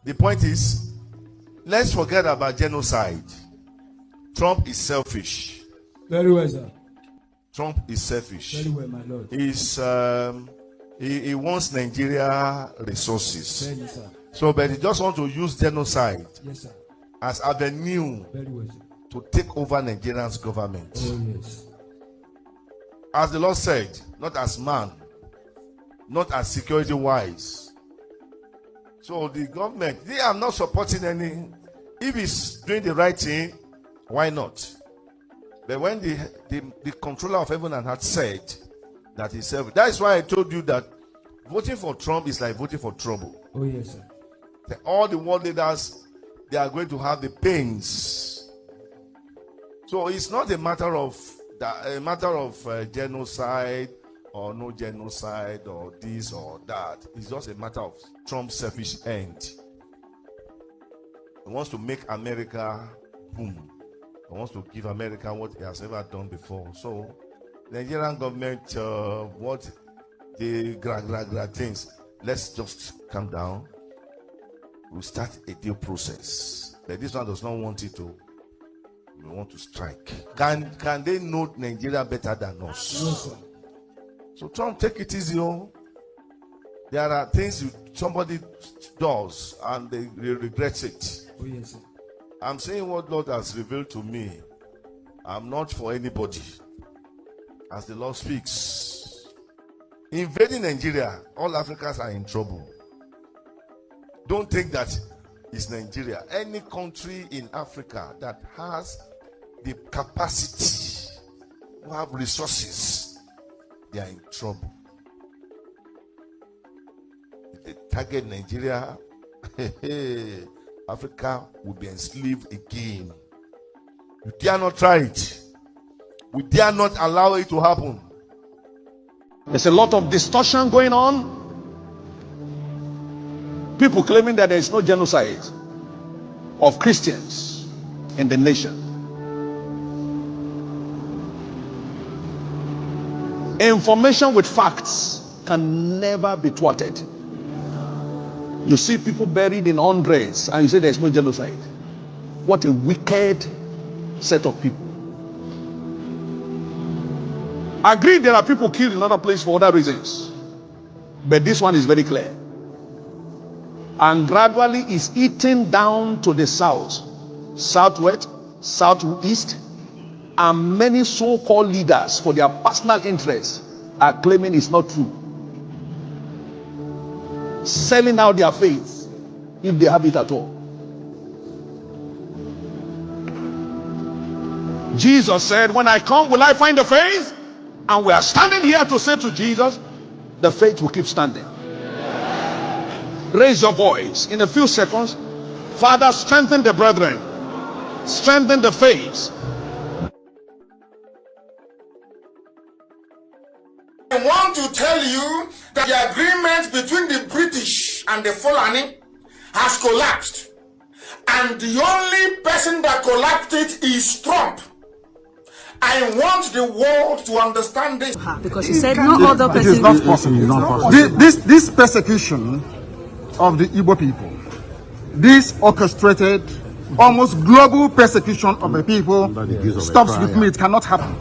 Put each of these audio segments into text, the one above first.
The point is, let's forget about genocide. Trump is selfish. Very well, sir. Trump is selfish. Very well, my lord. He wants Nigeria resources. Very well, sir. So, but he just wants to use genocide, yes, sir, as avenue very well, sir, to take over Nigeria's government. oh yes, As the Lord said, not as man, not as security wise. So the government, they are not supporting any. If he's doing the right thing, why not? But when the controller of heaven and earth said that he's selfish, that is why I told you that voting for Trump is like voting for trouble. oh yes, sir, All the world leaders, they are going to have the pains. So it's not a matter of genocide or no genocide or this or that. It's just a matter of Trump's selfish end. He wants to make America boom. He wants to give America what he has never done before. So the Nigerian government, what the gra things, let's just calm down. We'll start a deal process. But this one does not want it to. We want to strike. Can they know Nigeria better than us? no, sir, So Trump, take it easy. There are things somebody does and they regret it. oh yes, sir, I'm saying what Lord has revealed to me. I'm not for anybody. As the Lord speaks. Invading Nigeria, all Africans are in trouble. Don't think that it's Nigeria. Any country in Africa that has the capacity to have resources, they are in trouble. If they target Nigeria, Africa will be enslaved again. We dare not try it. We dare not allow it to happen. There's a lot of distortion going on. People claiming that there is no genocide of Christians in the nation. Information with facts can never be thwarted. You see people buried in hundreds and you say there's no genocide. What a wicked set of people. Agreed, there are people killed in other places for other reasons. But this one is very clear. And gradually is eating down to the south, southwest, southeast, and many so-called leaders for their personal interests are claiming it's not true. Selling out their faith, if they have it at all. Jesus said, when I come, will I find the faith? And we are standing here to say to Jesus, the faith will keep standing. Raise your voice in a few seconds. Father, strengthen the brethren, strengthen the faith. I want to tell you that the agreement between the British and the Fulani has collapsed, and the only person that collapsed it is Trump. I want the world to understand this. Because he said no other person. It is not possible. It is not possible. This persecution of the Igbo people, this orchestrated, almost global persecution of the people, stops with me. It cannot happen.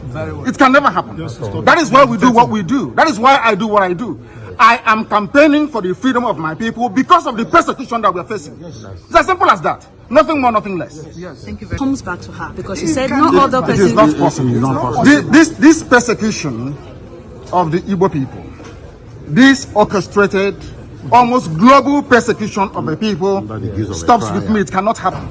It can never happen. That is why we do what we do. That is why I do what I do. I am campaigning for the freedom of my people because of the persecution that we are facing. It's as simple as that. Nothing more, nothing less. Thank you very much. Comes back to her because she said no other person. It is not possible. It is not possible. This persecution of the Igbo people, this orchestrated, almost global persecution of the people, stops with me. It cannot happen.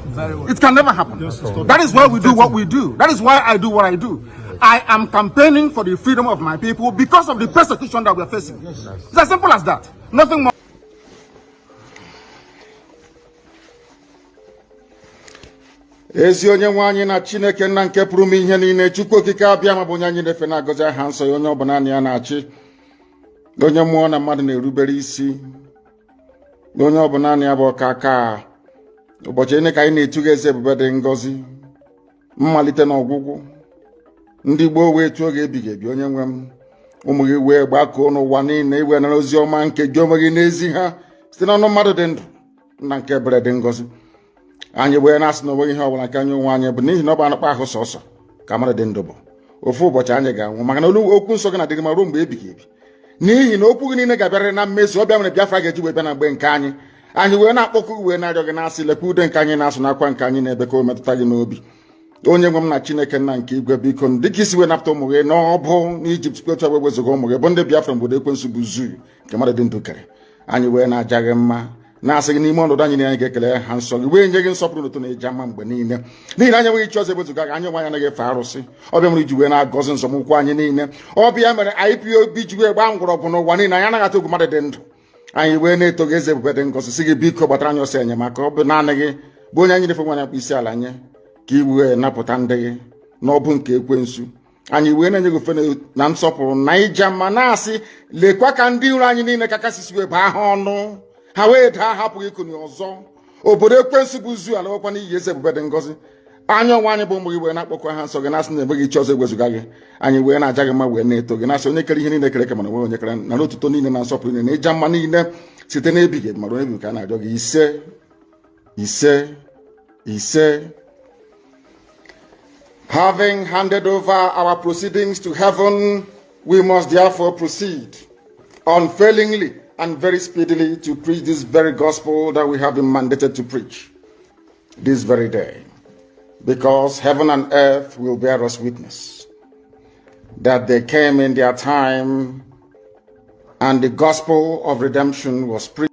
It can never happen. That is why we do what we do. That is why I do what I do. I am campaigning for the freedom of my people because of the persecution that we are facing. It's as simple as that. Nothing more. Ezi onye nwe anyị na Chineke nna nke pụrụ ime ihe niile, Chukwu okike abịa ma bụ onye anyị na-efe na-agọzi aha nsọ ya, onye ọbụla ya na-achị, onye mmụọ na mmadụ na-erubere isi, onye ọbụla ya bụ ọkaka. Ụbọchị ene ka anyị na-etu gị eze ebube dị ngọzi, mmalite na ọgwụgwụ. Ndị Igbo wee tuo gị ebighị ebi, onye nwe m, ụmụ gị wee gbakọọ n'ụwa niile iwe nara ozi ọma nke gị onwe gị n'ezi ha site n'ọnụ mmadụ dị ndụ nna nke ebere dị ngọzi anyị wee na-asị na onweghị ihe ọbụla nke anyị onwe anyị bụ n'ihi na ọ bụ anụkpa ahụ sọsọ ka mmadụ dị ndụ bụ ofu ụbọchị anyị ga-anwụ maka na okwu nsọ gị na-adịghị ma ruo mgbe ebighị ebi n'ihi na okwu gị niile ga-abịarịrị na mmezu ọ bịa mere Biafra ga-eji wee bịa na mgbe nke anyị wee na-akpọkụ wee na-arịọ gị na-asị lekwa ude nke anyị na-asụ n'akwa nke anyị na-ebe ka o metụta gị n'obi onye nwe m na Chineke nna nke igwe biko dịka isi wee napụta ụmụ gị n'ọbụ n'Ijipt kwetu wee wezuga ụmụ gị bụ ndị Biafra mgbodo ekwensu bụ zuu nke mmadụ dị ndụ kere anyị wee na-aja gị mma na-asị gị n'ime ọnọdụ anyị anyị ga-ekele ha nsọ gị wee nye gị nsọpụrụ n'ụtọ na-eji mma mgbe niile n'ihi na anyị enweghị chi ọzọ ewezuga gị anyị onwe anyị anaghị efe arụsị ọbịa mere iji wee na-agọzi nzọmụkwụ anyị niile ọbịa mere IPOB ji wee gbaa mgbọrọgwụ n'ụwa niile anyị anaghị atụ egwu mmadụ dị ndụ anyị wee na-eto gị eze ebube dị ngọzi si gị biko gbatara anyị ọsọ enyemaka ọ bụ naanị gị bụ onye anyị na-efe nwa akpa isi ala nye ka i wee napụta ndị gị n'ọbụ nke ekwensu anyị wee na-enye gị ofe na nsọpụrụ na ija mma na-asị lekwa ka ndị iro anyị niile ka kasisi wee baa ha ọnụ ha wee daa hapụghị ikuni ọzọ obodo ekwensu bụ zu ala nwekwa n'iyi eze ebube dị ngọzi anya ọnwa anyị bụ ụmụ gị wee na-akpọkwa ha nsọ gị na-asị na enweghị chi ọzọ egwezuga gị anyị wee na-aja gị mma wee na-eto gị na-asị onye kere ihe niile kere mana onwe onye kere na n'otuto niile na nsọpụrụ niile na ịja mma niile site n'ebighị mara onye bi ka a na-arịọ gị ise. Having handed over our proceedings to heaven, we must therefore proceed unfailingly and very speedily to preach this very gospel that we have been mandated to preach this very day, because heaven and earth will bear us witness that they came in their time and the gospel of redemption was preached.